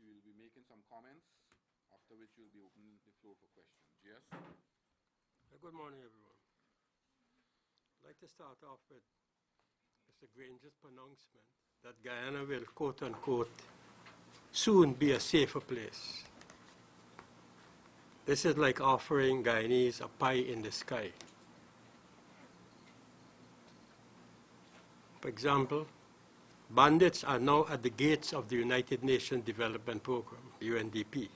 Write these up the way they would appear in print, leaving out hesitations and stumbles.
You will be making some comments, after which you'll be opening the floor for questions. Yes? Good morning, everyone. I'd like to start off with Mr. Granger's pronouncement that Guyana will, quote unquote, soon be a safer place. This is like offering Guyanese a pie in the sky. For example, bandits are now at the gates of the United Nations Development Program, UNDP.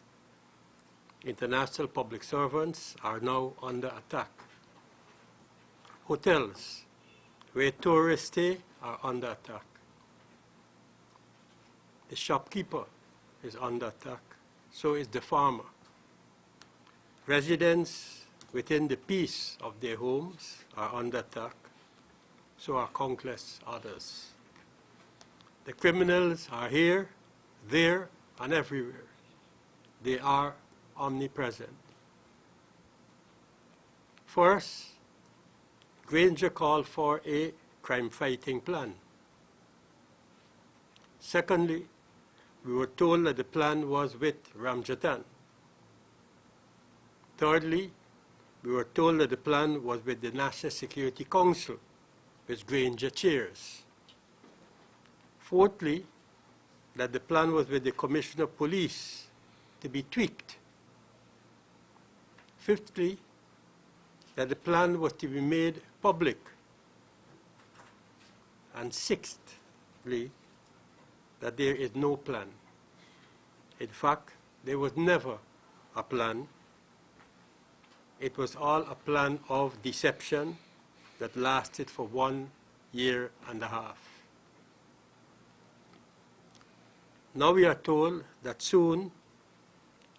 International public servants are now under attack. Hotels where tourists stay are under attack. The shopkeeper is under attack. So is the farmer. Residents within the peace of their homes are under attack. So are countless others. The criminals are here, there, and everywhere. They are omnipresent. First, Granger called for a crime-fighting plan. Secondly, we were told that the plan was with Ramjatan. Thirdly, we were told that the plan was with the National Security Council, which Granger chairs. Fourthly, that the plan was with the Commissioner of Police to be tweaked. Fifthly, that the plan was to be made public. And sixthly, that there is no plan. In fact, there was never a plan. It was all a plan of deception that lasted for 1 year and a half. Now we are told that soon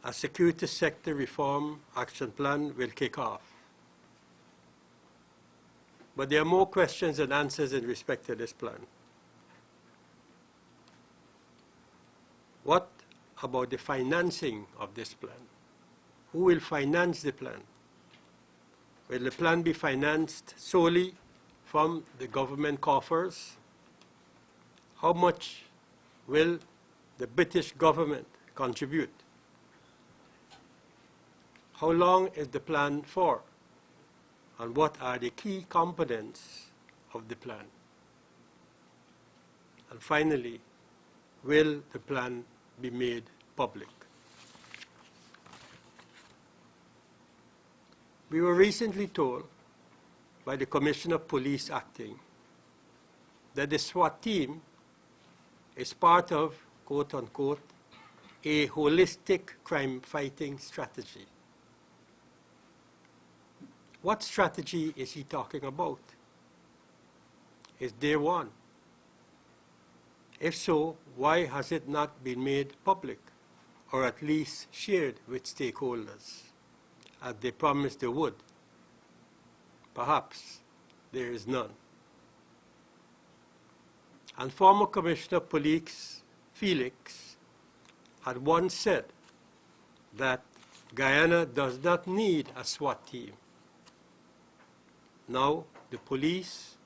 a security sector reform action plan will kick off. But there are more questions than answers in respect to this plan. What about the financing of this plan? Who will finance the plan? Will the plan be financed solely from the government coffers? How much will the British government contribute? How long is the plan for? And what are the key components of the plan? And finally, will the plan be made public? We were recently told by the Commissioner of Police acting that the SWAT team is part of, quote unquote, a holistic crime-fighting strategy. What strategy is he talking about? Is there one? If so, why has it not been made public, or at least shared with stakeholders, as they promised they would? Perhaps there is none. And former Commissioner of Police Felix had once said that Guyana does not need a SWAT team. Now, the police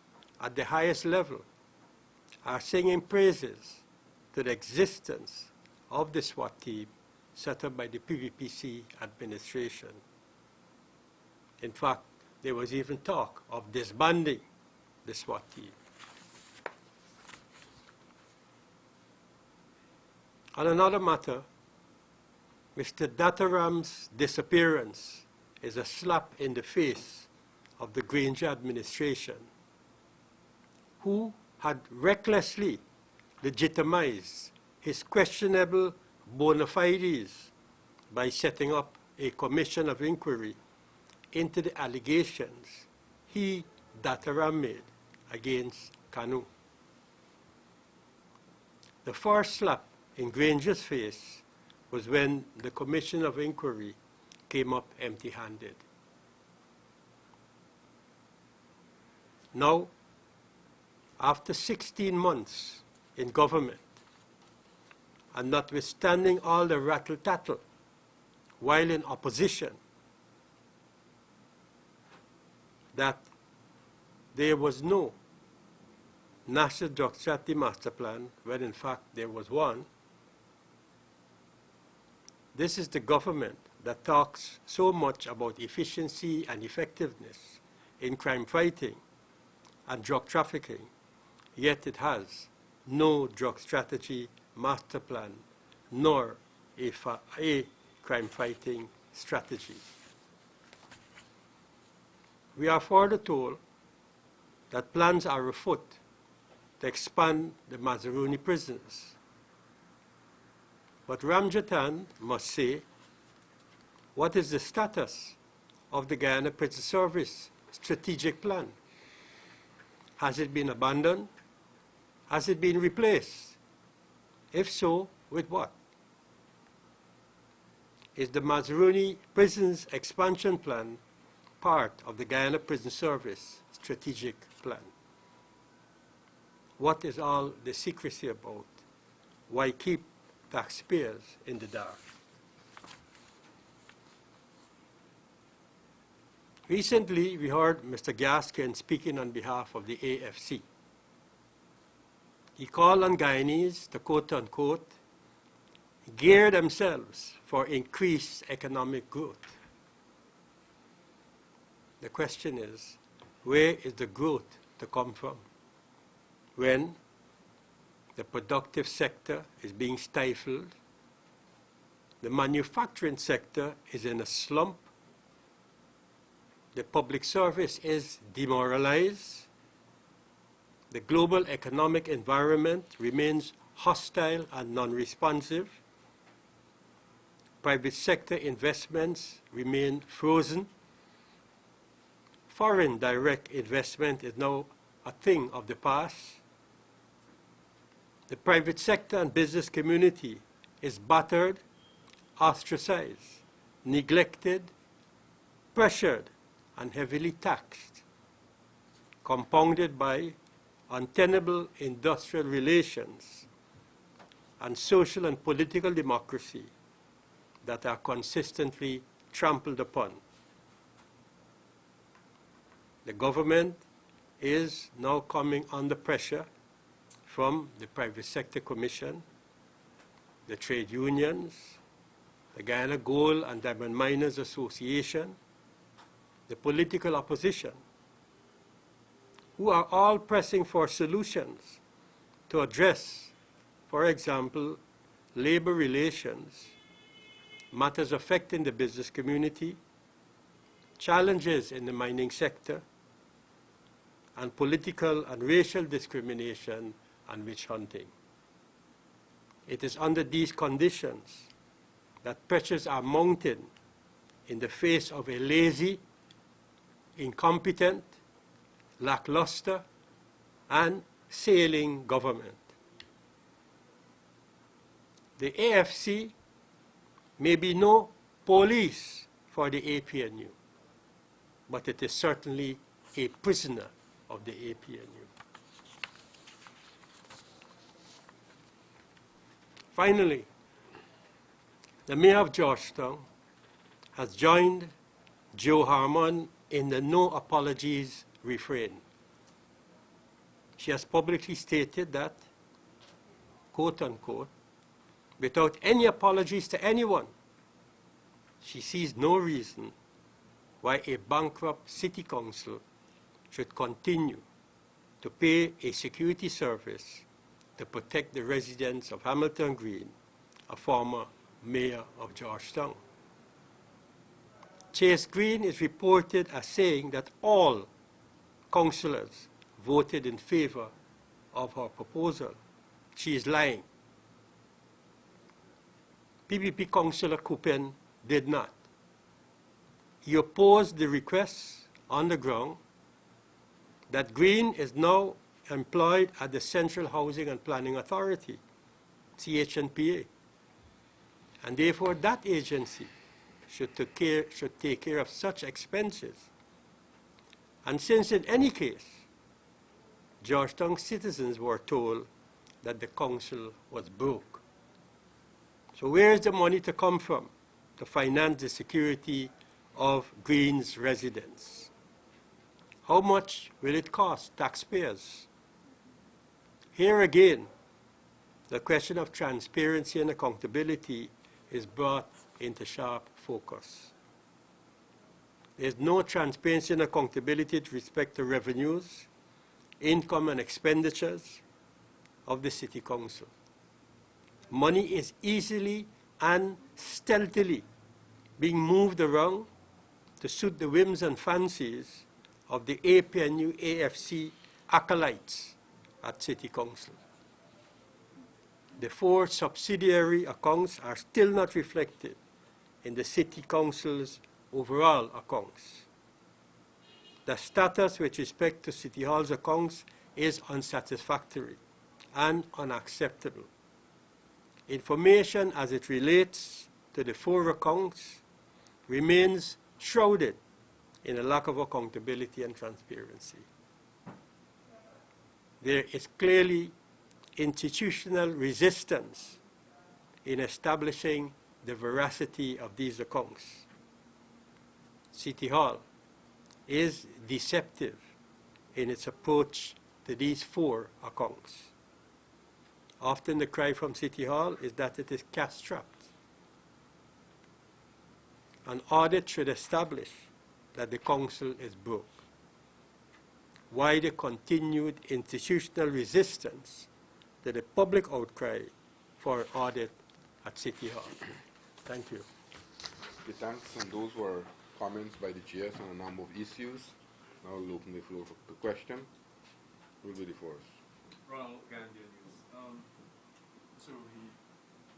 at the highest level are singing praises to the existence of the SWAT team set up by the PVPC administration. In fact, there was even talk of disbanding the SWAT team. On another matter, Mr. Dataram's disappearance is a slap in the face of the Granger administration, who had recklessly legitimized his questionable bona fides by setting up a commission of inquiry into the allegations he, Dataram, made against Kanu. The first slap in Granger's face was when the commission of inquiry came up empty-handed. Now, after 16 months in government, and notwithstanding all the rattle-tattle while in opposition, that there was no National Drug Strategy Master Plan, when in fact there was one, this is the government that talks so much about efficiency and effectiveness in crime fighting and drug trafficking, yet it has no drug strategy, master plan, nor a crime fighting strategy. We are further told that plans are afoot to expand the Mazaruni prisons. But Ramjatan must say, what is the status of the Guyana Prison Service strategic plan? Has it been abandoned? Has it been replaced? If so, with what? Is the Mazaruni Prisons expansion plan part of the Guyana Prison Service strategic plan? What is all the secrecy about? Why keep taxpayers in the dark? Recently, we heard Mr. Gaskin speaking on behalf of the AFC. He called on Guyanese to, quote-unquote, gear themselves for increased economic growth. The question is, where is the growth to come from when the productive sector is being stifled, the manufacturing sector is in a slump, the public service is demoralized, the global economic environment remains hostile and non-responsive, private sector investments remain frozen, foreign direct investment is now a thing of the past, the private sector and business community is battered, ostracized, neglected, pressured, and heavily taxed, compounded by untenable industrial relations and social and political democracy that are consistently trampled upon. The government is now coming under pressure from the Private Sector Commission, the trade unions, the Guyana Gold and Diamond Miners Association, the political opposition, who are all pressing for solutions to address, for example, labor relations, matters affecting the business community, challenges in the mining sector, and political and racial discrimination and witch hunting. It is under these conditions that pressures are mounting in the face of a lazy, incompetent, lackluster, and sailing government. The AFC may be no police for the APNU, but it is certainly a prisoner of the APNU. Finally, the mayor of Georgetown has joined Joe Harmon in the no apologies refrain. She has publicly stated that, quote unquote, without any apologies to anyone, she sees no reason why a bankrupt city council should continue to pay a security service to protect the residents of Hamilton Green, a former mayor of Georgetown. Chase Green is reported as saying that all councillors voted in favor of her proposal. She is lying. PPP Councillor Coupin did not. He opposed the request on the ground that Green is now employed at the Central Housing and Planning Authority, CHNPA, and therefore that agency should take care of such expenses. And since in any case, Georgetown citizens were told that the council was broke. So where is the money to come from to finance the security of Green's residents? How much will it cost taxpayers? Here again, the question of transparency and accountability is brought into sharp focus. There's no transparency and accountability with respect to revenues, income and expenditures of the City Council. Money is easily and stealthily being moved around to suit the whims and fancies of the APNU AFC acolytes at City Council. The 4 subsidiary accounts are still not reflected in the City Council's overall accounts. The status with respect to City Hall's accounts is unsatisfactory and unacceptable. Information as it relates to the 4 accounts remains shrouded in a lack of accountability and transparency. There is clearly institutional resistance in establishing the veracity of these accounts. City Hall is deceptive in its approach to these 4 accounts. Often the cry from City Hall is that it is cash-strapped. An audit should establish that the council is broke. Why the continued institutional resistance to the public outcry for an audit at City Hall? Thank you. Okay, thanks. And those were comments by the GS on a number of issues. Now we'll open the floor for the question. Who will be the first? Ronald, Gambia News.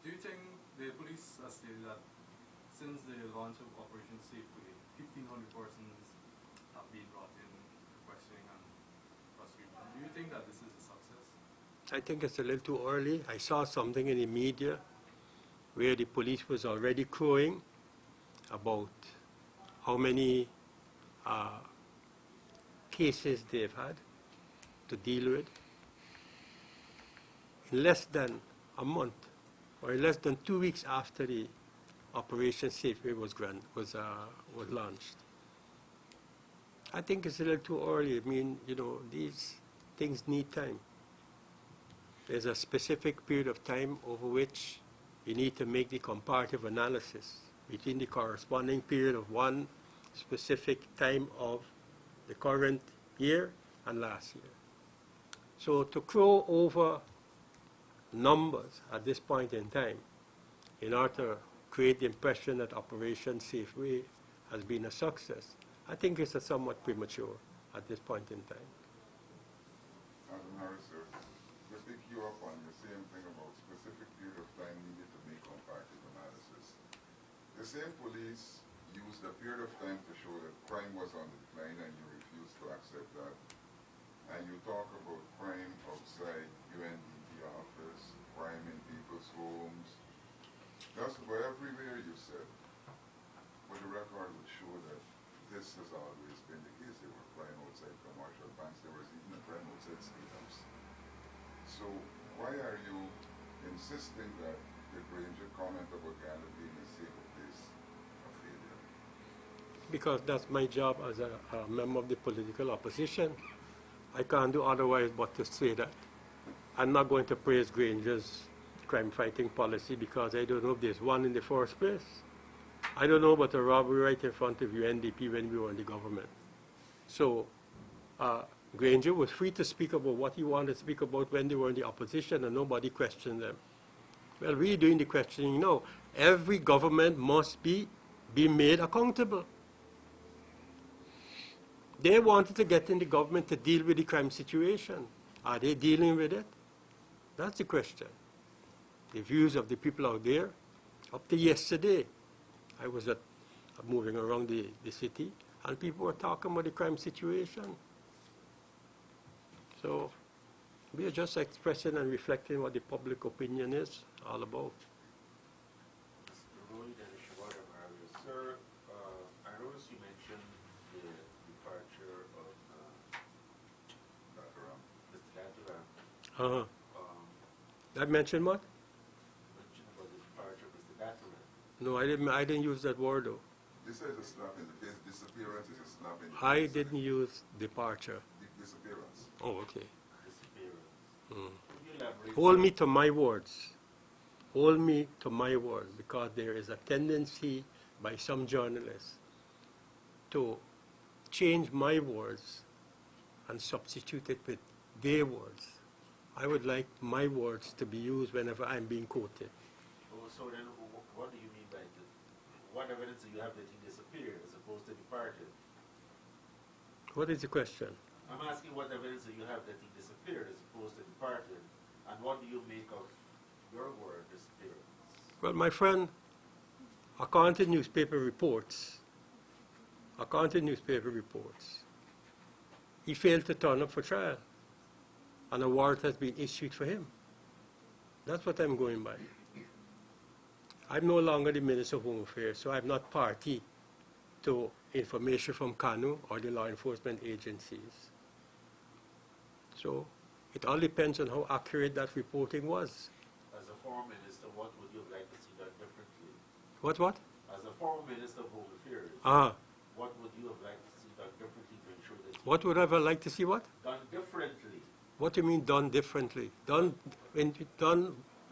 Do you think the police has stated that since the launch of Operation Safeway, 1,500 persons have been brought in for questioning and prosecution? Do you think that this is a success? I think it's a little too early. I saw something in the media where the police was already crowing about how many cases they've had to deal with. In less than a month, or in less than 2 weeks after the Operation Safeway was launched. I think it's a little too early. I mean, you know, these things need time. There's a specific period of time over which you need to make the comparative analysis between the corresponding period of one specific time of the current year and last year. So to crow over numbers at this point in time in order to create the impression that Operation Safeway has been a success, I think it's somewhat premature at this point in time. Harris, sir, just pick you up on the same thing about specific period of time needed to make comparative analysis. The same police used a period of time to show that crime was on the decline and you refused to accept that. And you talk about crime outside UNDP office, crime in people's homes. Just about everywhere you said. But the record would show that this has always been the case. There were crime outside commercial banks. There was even a crime outside state house. So why are you insisting that the Granger comment about Ghana being a safe place a failure? Because that's my job as a member of the political opposition. I can't do otherwise but to say that. I'm not going to praise Granger's crime-fighting policy because I don't know if there's one in the first place. I don't know about a robbery right in front of UNDP when we were in the government. So Granger was free to speak about what he wanted to speak about when they were in the opposition and nobody questioned them. Well, we're doing the questioning now. Every government must be made accountable. They wanted to get in the government to deal with the crime situation. Are they dealing with it? That's the question. The views of the people out there, up to yesterday, I was moving around the city, and people were talking about the crime situation. So we are just expressing and reflecting what the public opinion is all about. Sir, I noticed you mentioned the departure of Mr. Daturan. I mentioned what? Mentioned about the departure of Mr. Daturan. No, I didn't use that word though. This is a slap in the face. Disappearance is a slap in the face. I didn't use departure. Disappearance. Oh, okay. Disappearance. Could you elaborate? Hold me to my words. hold me to my word, because there is a tendency by some journalists to change my words and substitute it with their words. I would like my words to be used whenever I'm being quoted. Oh, so then, what do you mean by that? What evidence do you have that he disappeared as opposed to departed? What is the question? I'm asking what evidence do you have that he disappeared as opposed to departed, and what do you make of your word, disappearance? Well, my friend, according to newspaper reports, he failed to turn up for trial, and a warrant has been issued for him. That's what I'm going by. I'm no longer the Minister of Home Affairs, so I'm not party to information from KANU or the law enforcement agencies. So it all depends on how accurate that reporting was. As a former minister, what would you have liked to see done differently? What? As a former minister of Home Affairs, what would you have liked to see done differently to ensure that What would I have liked to see what? done differently? What do you mean done differently? Done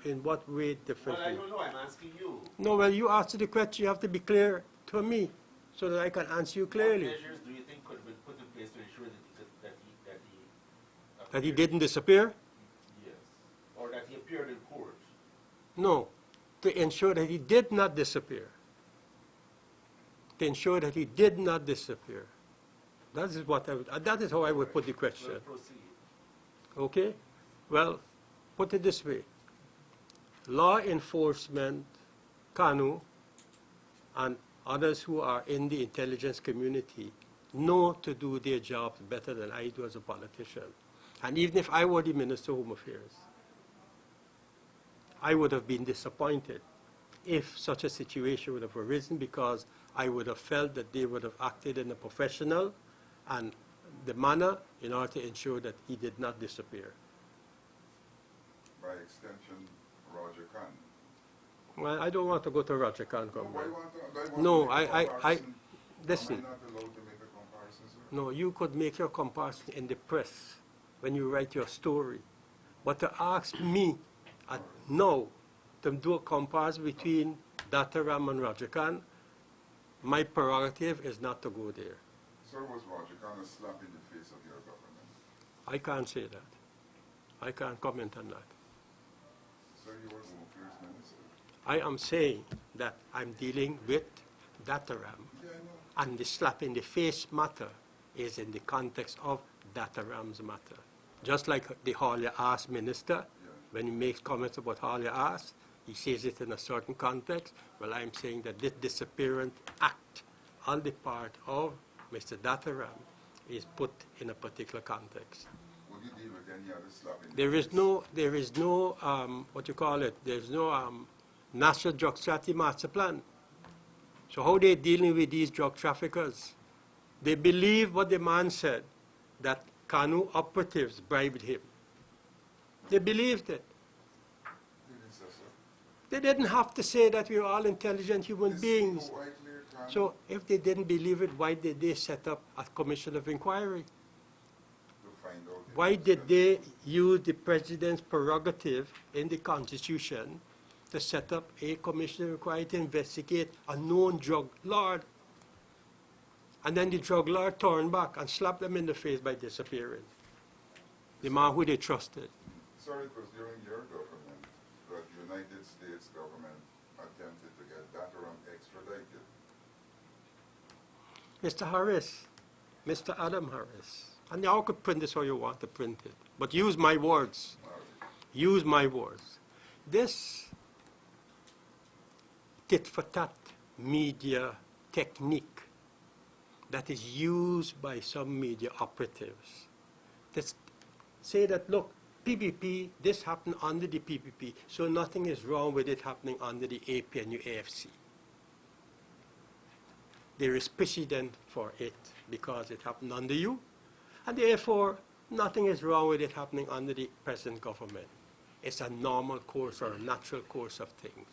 in what way differently? Well, I don't know. I'm asking you. No, well, you asked the question, you have to be clear to me so that I can answer you clearly. What measures do you think could have been put in place to ensure That he didn't disappear? Yes. Or that he appeared in court? No, to ensure that he did not disappear. To ensure that he did not disappear. That is what that is how I would put the question. Well, proceed. Okay? Well, put it this way. Law enforcement, KANU, and others who are in the intelligence community know to do their jobs better than I do as a politician. And even if I were the Minister of Home Affairs, I would have been disappointed if such a situation would have arisen, because I would have felt that they would have acted in a professional and the manner in order to ensure that he did not disappear. By extension, Roger Khan. Well, I don't want to go to Roger Khan. No, why you want to No, make a comparison? listen. Am I not allowed to make a comparison, sir? No, you could make your comparison in the press when you write your story. But to ask me now to do a comparison between Dataram and Roger Khan, my prerogative is not to go there. Sir, was Roger Khan a slap in the face of your government? I can't say that. I can't comment on that. Sir, you were Home Affairs Minister. I am saying that I'm dealing with Dataram, Yeah, I know. and the slap in the face matter is in the context of Dataram's matter. Just like the Hawley Ass minister, when he makes comments about Hawley Ass, he says it in a certain context. Well, I'm saying that this disappearance act on the part of Mr. Dataram is put in a particular context. Would you deal with any other slap in the There is face? no, what you call it, there's no national drug strategy master plan. So how they dealing with these drug traffickers? They believe what the man said, that KANU operatives bribed him. They believed it. They didn't say so. They didn't have to say that we are all intelligent human This beings. is quite clear, Khan. So if they didn't believe it, why did they set up a commission of inquiry? To find out if Why it was did done. they use the president's prerogative in the Constitution to set up a commission of inquiry to investigate a known drug lord? And then the drug lord turned back and slapped them in the face by disappearing. The man who they trusted. Sir, it was during your government that the United States government attempted to get Dataram extradited. Mr. Harris, Mr. Adam Harris, and y'all could print this how you want to print it, but use my words. Use my words. This tit-for-tat media technique that is used by some media operatives. Let's say that, look, PPP, this happened under the PPP, so nothing is wrong with it happening under the APNU AFC. There is precedent for it because it happened under you, and therefore nothing is wrong with it happening under the present government. It's a normal course or a natural course of things.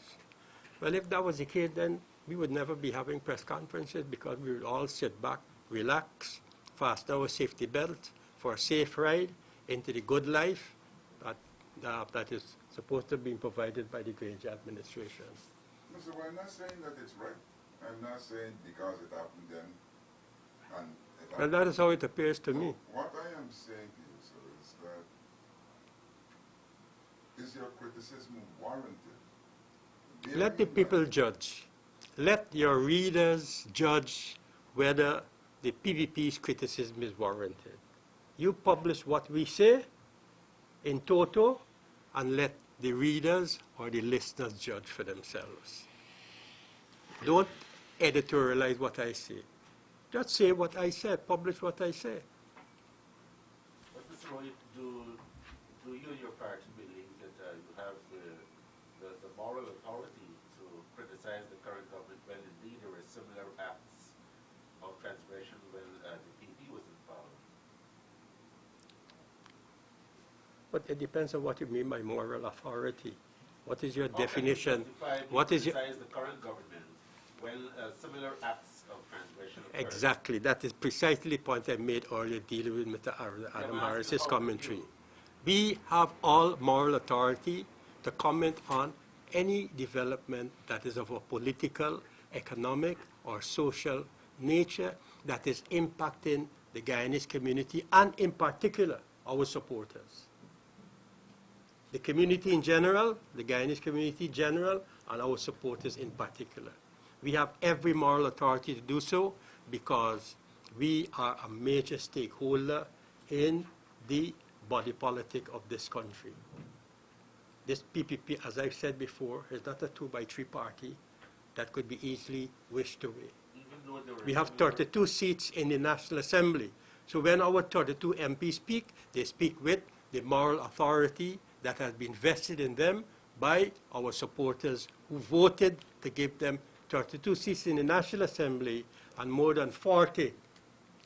Well, if that was the case, then we would never be having press conferences, because we would all sit back, relax, fasten our safety belt for a safe ride into the good life that that is supposed to be provided by the Granger administration. No, so I'm not saying that it's right. I'm not saying because it happened then. And it Well, that is how it appears to me. What I am saying to you, sir, is that is your criticism warranted? Let the people judge. Let your readers judge whether the PVP's criticism is warranted. You publish what we say in toto and let the readers or the listeners judge for themselves. Don't editorialize what I say. Just say what I said, publish what I say. But Mr. Roy, do you and your party believe that you have the moral authority to criticize the current government when indeed there were similar acts of transgression when the PP was in power? But it depends on what you mean by moral authority. What is your How can you definition? justify What is your... criticize the current government when similar acts of transgression occurred? Exactly. That is precisely the point I made earlier dealing with Mr. Adam Harris's commentary. We have all moral authority to comment on any development that is of a political, economic, or social nature that is impacting the Guyanese community and, in particular, our supporters. The community in general, the Guyanese community in general, and our supporters in particular. We have every moral authority to do so because we are a major stakeholder in the body politic of this country. This PPP, as I've said before, is not a 2-by-3 party that could be easily wished away. We have 32 seats in the National Assembly. So when our 32 MPs speak, they speak with the moral authority that has been vested in them by our supporters who voted to give them 32 seats in the National Assembly and more than 40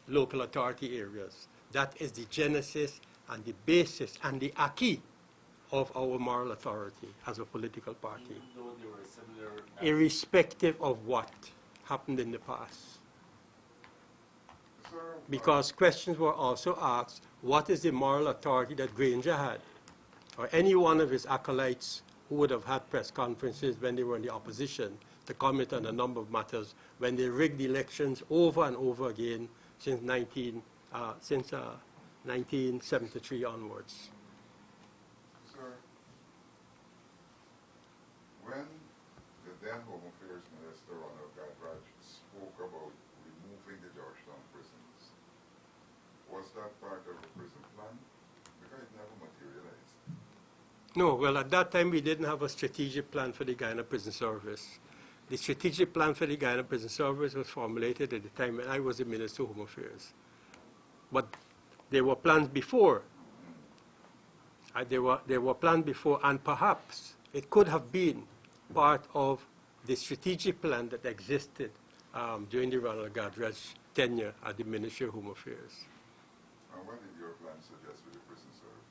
local authority areas. That is the genesis and the basis and the acquis of our moral authority as a political party. Even though there were similar acts? Irrespective of what happened in the past. Sir, Because questions were also asked, what is the moral authority that Granger had? Or any one of his acolytes who would have had press conferences when they were in the opposition to comment on a number of matters when they rigged the elections over and over again since 1973 onwards. Sir, when the then Home Affairs Minister, Ronald Gadraj, spoke about removing the Georgetown prisons, was that part of the prison plan? Because it never materialized. No, well, at that time, we didn't have a strategic plan for the Guyana Prison Service. The strategic plan for the Guyana Prison Service was formulated at the time when I was the Minister of Home Affairs. But there were plans before. There were plans before, and perhaps it could have been part of the strategic plan that existed during the Ronald Gadraj tenure at the Ministry of Home Affairs. And what did your plan suggest for the prison service?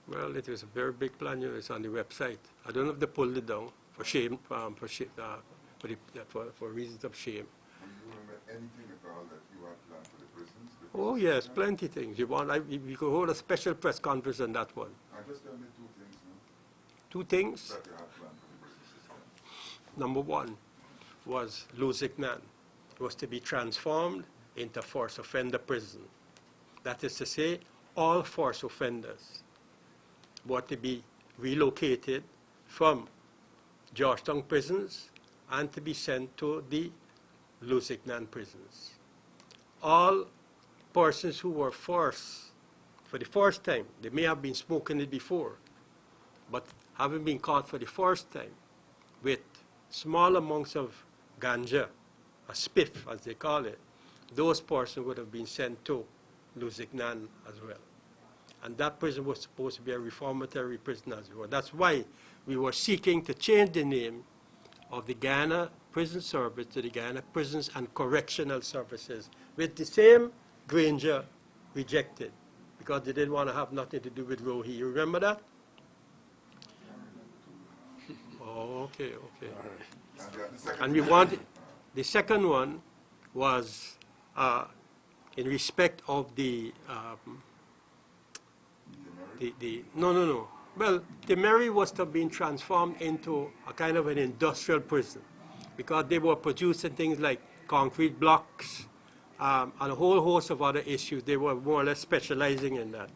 Well, it was a very big plan. You know, it's on the website. I don't know if they pulled it down for shame, for reasons of shame. Do you remember anything at all that you had planned for the prisons? Oh yes, plenty things. You want? We could hold a special press conference on that one. Just tell me two things now, Two things. that you had planned for the prison system. Number one was Luzignan was to be transformed into force offender prison. That is to say, all force offenders were to be relocated from Georgetown prisons and to be sent to the Luzignan prisons. All persons who were forced for the first time, they may have been smoking it before, but having been caught for the first time with small amounts of ganja, a spiff as they call it, those persons would have been sent to Luzignan as well. And that prison was supposed to be a reformatory prison as well. That's why we were seeking to change the name of the Guyana Prison Service to the Guyana Prisons and Correctional Services, with the same Granger rejected, because they didn't want to have nothing to do with Rohi. You remember that? Oh, okay. And we wanted, the second one was in respect of the Well, Timeri was to being transformed into a kind of an industrial prison because they were producing things like concrete blocks and a whole host of other issues. They were more or less specializing in that.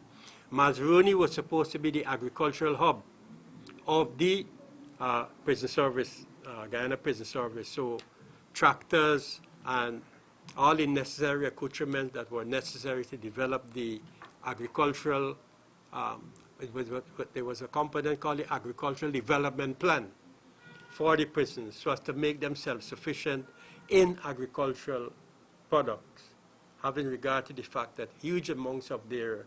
Mazruni was supposed to be the agricultural hub of the prison service, Guyana Prison Service. So tractors and all the necessary accoutrements that were necessary to develop the agricultural, there was a component called the Agricultural Development Plan for the prisons so as to make them self-sufficient in agricultural products, having regard to the fact that huge amounts of their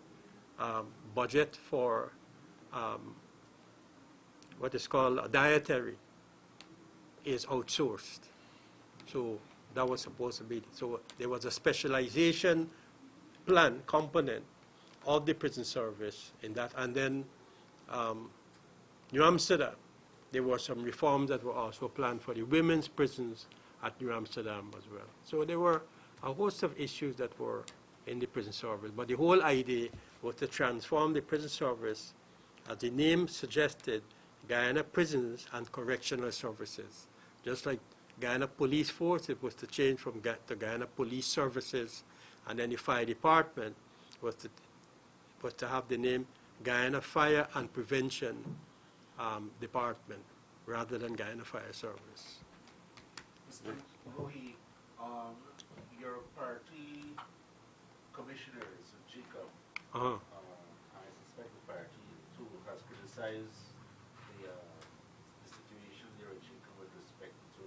budget for what is called a dietary is outsourced. So that was supposed to be, so there was a specialization plan component of the prison service in that. And then New Amsterdam, there were some reforms that were also planned for the women's prisons at New Amsterdam as well. So there were a host of issues that were in the prison service. But the whole idea was to transform the prison service, as the name suggested, Guyana Prisons and Correctional Services. Just like Guyana Police Force, it was to change from to Guyana Police Services, and then the Fire Department was to have the name Guyana Fire and Prevention Department rather than Guyana Fire Service. Mr. Louis, your party commissioners, GCOM, I suspect the party too has criticized the situation there at GCOM with respect to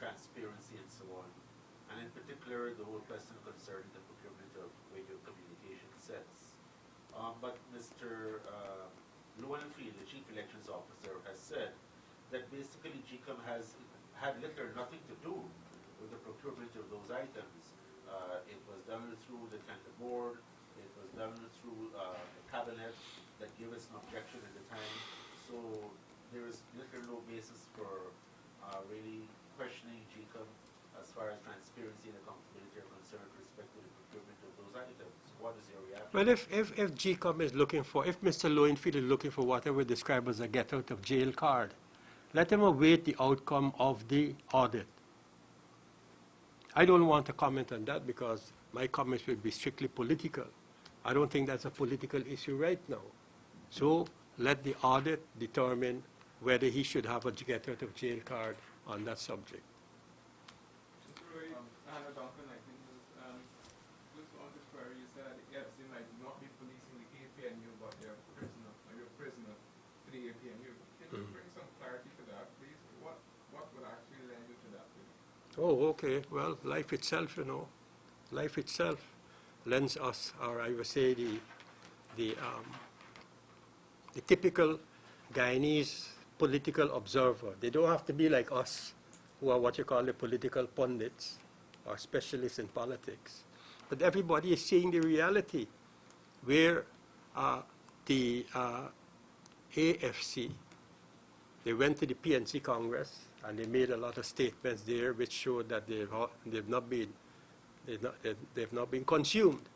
transparency and so on, and in particular the whole question concerning the procurement of radio communication sets. But Mr. Lowenfield, the Chief Elections Officer, has said that basically GCOM has had little or nothing to do with the procurement of those items. It was done through the Tender Board, it was done through the Cabinet that gave us an objection at the time. So there is little or no basis for really questioning GCOM as far as transparency and accountability are concerned with respect to the procurement of those items. What is your reaction? Well, if GCOM is looking for, if Mr. Lowenfield is looking for whatever we describe as a get out of jail card, let him await the outcome of the audit. I don't want to comment on that because my comments will be strictly political. I don't think that's a political issue right now. So let the audit determine whether he should have a get out of jail card on that subject. Anna Duncan, I think, just on this query, you said, yes, they might not be policing the APNU, but they're prisoner to the APNU. Can you bring some clarity to that, please? What would actually lend you to that, please? Oh, okay. Well, life itself, you know, life itself lends us, or I would say the typical Guyanese political observer. They don't have to be like us, who are what you call the political pundits or specialists in politics. But everybody is seeing the reality where the AFC, they went to the PNC Congress and they made a lot of statements there which showed that they've not been consumed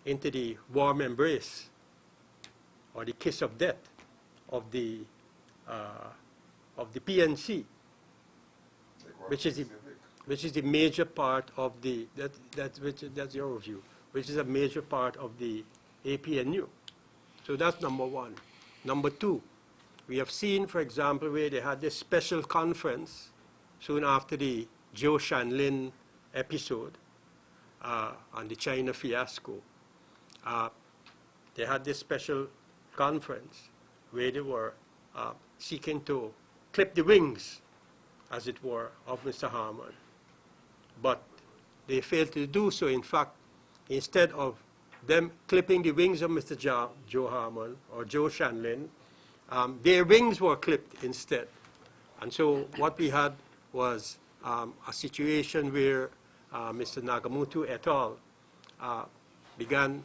into the warm embrace or the kiss of death of the PNC, which is the major part of the that's your view, which is a major part of the APNU. So that's number one. Number two, we have seen, for example, where they had this special conference soon after the Joe Shanlin episode and the China fiasco. They had this special conference where they were seeking to clip the wings, as it were, of Mr. Harmon. But they failed to do so. In fact, instead of them clipping the wings of Mr. Joe Harmon or Joe Shanlin, their wings were clipped instead. And so what we had was a situation where Mr. Nagamutu et al. Began,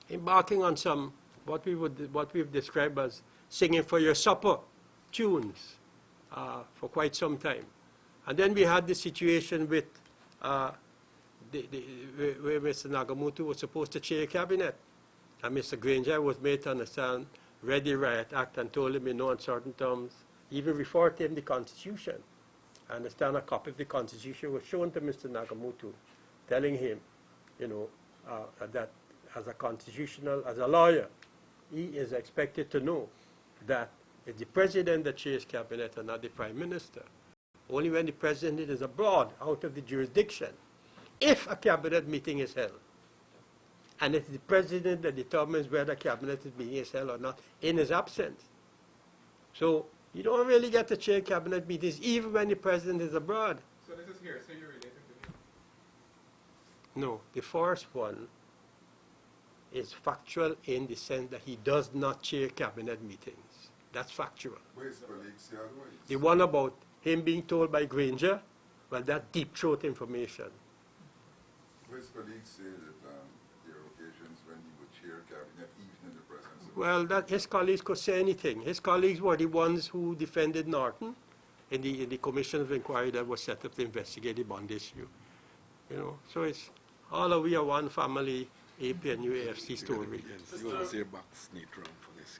embarking on some what we've described as singing for your supper tunes for quite some time. And then we had the situation with where Mr. Nagamutu was supposed to chair cabinet. And Mr. Granger was made to understand, read the Riot Act and told him in no uncertain terms, even referred to him the Constitution. I understand a copy of the Constitution was shown to Mr. Nagamutu, telling him, that as a lawyer, he is expected to know that it's the president that chairs cabinet and not the prime minister. Only when the president is abroad, out of the jurisdiction, if a cabinet meeting is held. And it's the president that determines whether cabinet meeting is held or not in his absence. So you don't really get to chair cabinet meetings even when the president is abroad. So this is here, so you're related to me. No, the first one is factual in the sense that he does not chair cabinet meetings. That's factual. Where's colleague Siadwa? The one about him being told by Granger, well, that's deep throat information. Where's colleagues say that there are occasions when he would chair cabinet even in the presence of... Well, that his colleagues could say anything. His colleagues were the ones who defended Norton in the commission of inquiry that was set up to investigate the bond issue. So it's all of we are one family, APNU, AFC story. You will say back sneak round for this.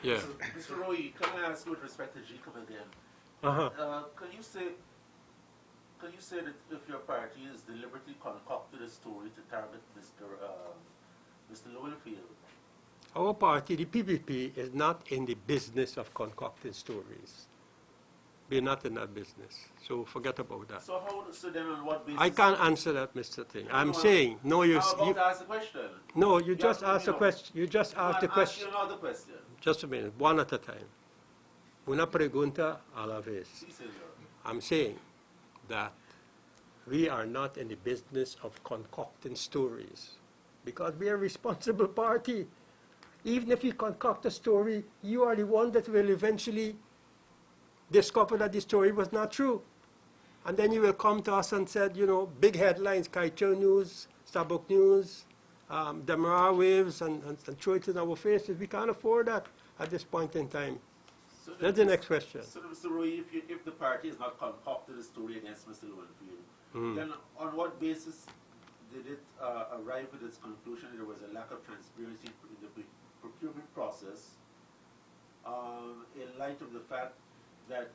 Yeah. Mr. Roy, can I ask you with respect to GCOM again? Can you say that if your party is deliberately concocted a story to target Mr. Lowenfield? Our party, the PPP, is not in the business of concocting stories. We're not in that business. So forget about that. So then on what basis? I can't answer that, Mr. Thing. I'm saying, no, you... I'm about to ask the question. No, you just asked the question. You just asked the question. I'll ask you another question. Just a minute, one at a time. Una pregunta a la vez. Sí, señor. I'm saying that we are not in the business of concocting stories because we are a responsible party. Even if you concoct a story, you are the one that will eventually discover that the story was not true. And then you will come to us and said, big headlines, Kaito News, Starbuck News, Demerara Waves, and throw it in our faces. We can't afford that at this point in time. So That's the next question. So, Mr. Roy, if the party has not concocted a story against Mr. Lowenfield, then on what basis did it arrive at its conclusion there was a lack of transparency in the procurement process in light of the fact that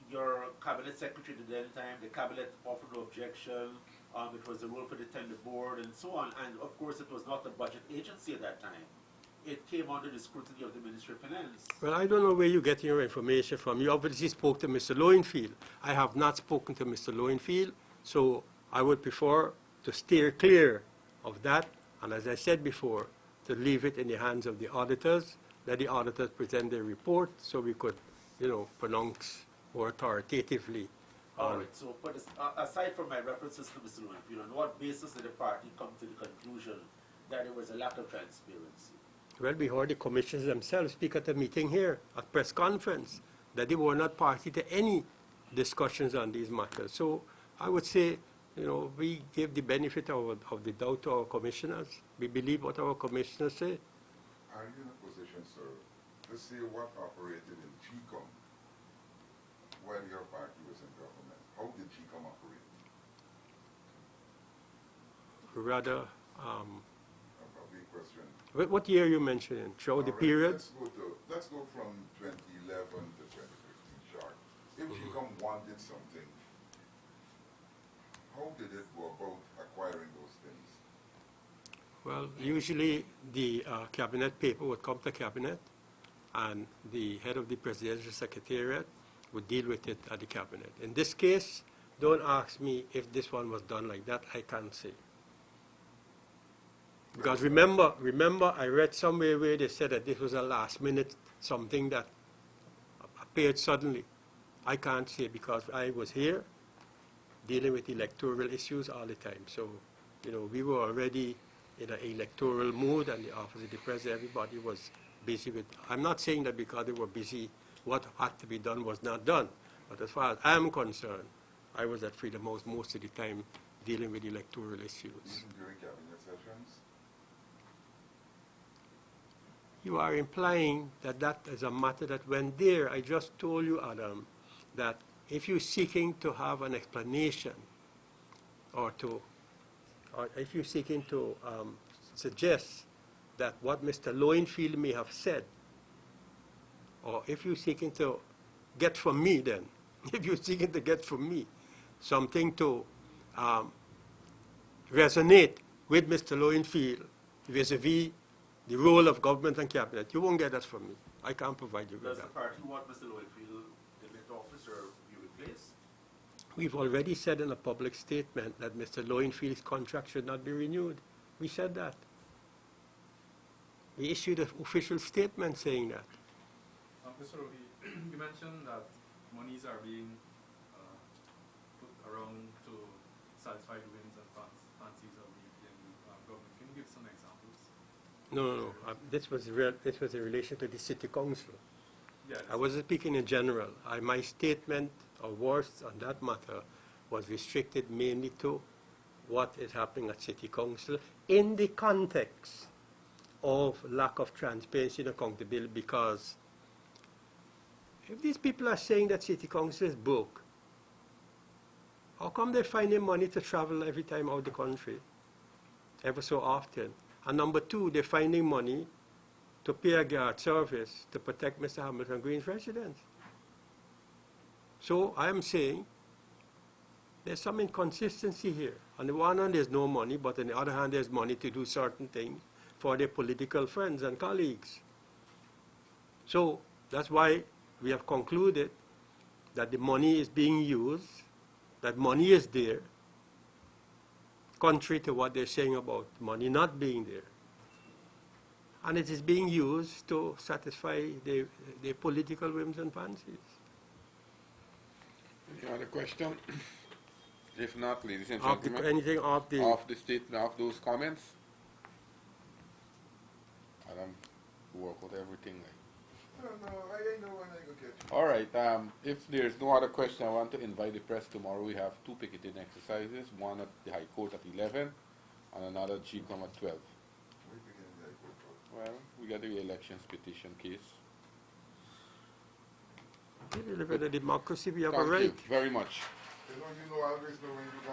your cabinet secretary at the then time, the cabinet offered no objection, it was a role for the tender board and so on, and of course it was not a budget agency at that time. It came under the scrutiny of the Ministry of Finance. Well, I don't know where you're getting your information from. You obviously spoke to Mr. Lowenfield. I have not spoken to Mr. Lowenfield, so I would prefer to steer clear of that, and as I said before, to leave it in the hands of the auditors, let the auditors present their report so we could, pronounce more authoritatively. All right, so but aside from my references to Mr. Lowenfield, on what basis did the party come to the conclusion that there was a lack of transparency? Well, we heard the commissioners themselves speak at a meeting here, a press conference, that they were not party to any discussions on these matters. So I would say, we give the benefit of the doubt to our commissioners. We believe what our commissioners say. Are you in a position, sir, to say what operated in GCOM while your party was in government? How did GCOM operate? Rather, A big question. what year are you mentioning? Show the All right, period? Let's go from 2011 to 2015 sharp. If GCOM wanted something, how did it go about acquiring those things? Well, usually the cabinet paper would come to cabinet, and the head of the presidential secretariat would deal with it at the cabinet. In this case, don't ask me if this one was done like that. I can't say. Because remember, I read somewhere where they said that this was a last-minute something that appeared suddenly. I can't say because I was here dealing with electoral issues all the time. So, we were already in an electoral mood, and the office of the president, everybody was busy with. I'm not saying that because they were busy, what had to be done was not done. But as far as I'm concerned, I was at Freedom House most of the time dealing with electoral issues. Even during cabinet sessions? You are implying that that is a matter that went there. I just told you, Adam, that if you're seeking to have an explanation or if you're seeking to suggest that what Mr. Lowenfield may have said, or if you're seeking to get from me then, if you're seeking to get from me something to resonate with Mr. Lowenfield vis-a-vis the role of government and cabinet, you won't get that from me. I can't provide you with Does the that. party want Mr. Lowenfield in the office or be replaced? We've already said in a public statement that Mr. Lowenfield's contract should not be renewed. We said that. We issued an official statement saying that. Mr. Rohi, you mentioned that monies are being put around to satisfy the whims and fancies of the government. Can you give some examples? No. This was in relation to the city council. Yeah, I wasn't speaking in general. My statement or words on that matter was restricted mainly to what is happening at city council in the context of lack of transparency and accountability, because if these people are saying that city council is broke, how come they're finding money to travel every time out the country, ever so often? And number two, they're finding money to pay a guard service to protect Mr. Hamilton Green's residence. So I'm saying there's some inconsistency here. On the one hand, there's no money, but on the other hand, there's money to do certain things for their political friends and colleagues. So that's why we have concluded that the money is being used, that money is there, contrary to what they're saying about money not being there. And it is being used to satisfy their political whims and fancies. Any other question? If not, ladies and Of gentlemen, anything of the... of the statement, of those comments, Adam, work out everything. No, I know when I go get you. All right. If there's no other question, I want to invite the press tomorrow. We have two picketing exercises, one at the High Court at 11 and another at GCOM at 12. We begin the High Court. Well, we got the re-elections petition case. We live in a democracy, we have a Thank right. you very much. You always know when you